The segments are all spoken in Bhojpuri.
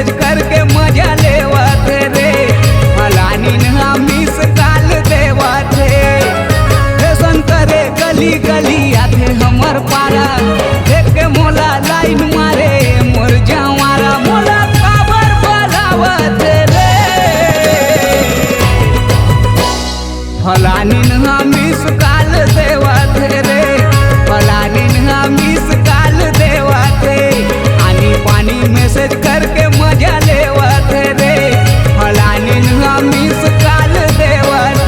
मैसेज करके मजा लेवत रे फलानी ना मिस काल देवत हे संतरे गली गली आथे हमर पारा देख के मोला लाइन मारे मोर जवारा मोला काबर बोलावत रे फलानी ना मिस काल देवत रे फलानी ना मिस काल देवत आनी पानी मैसेज करके मजा लेवत रे फलानी ना मिस काल देवत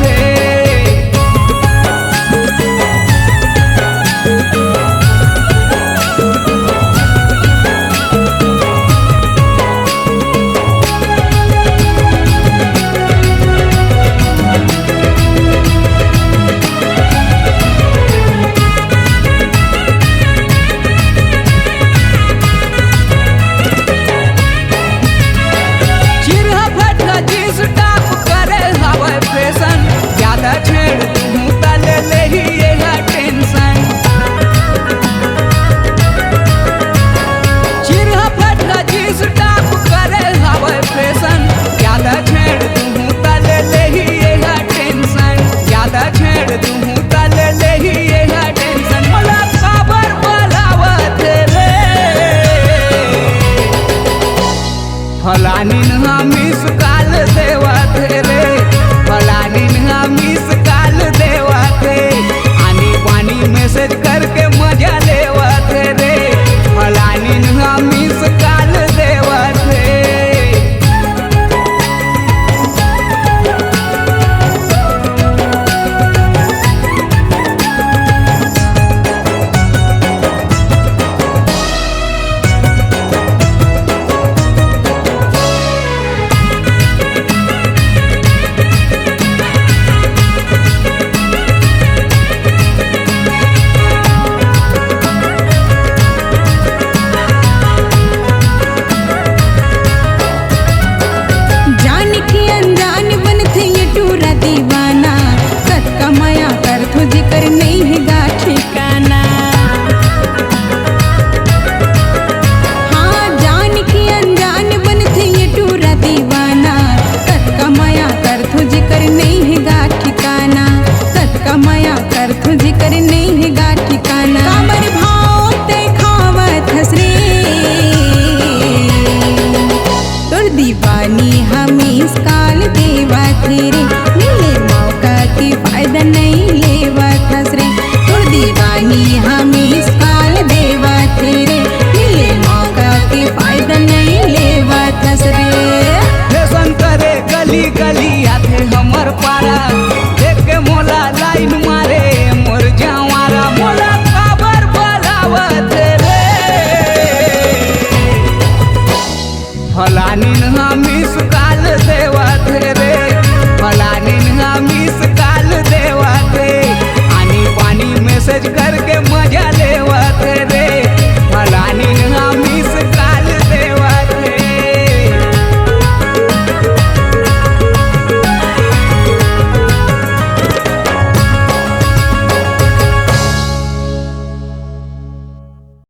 फलानी ना मिस काल देवत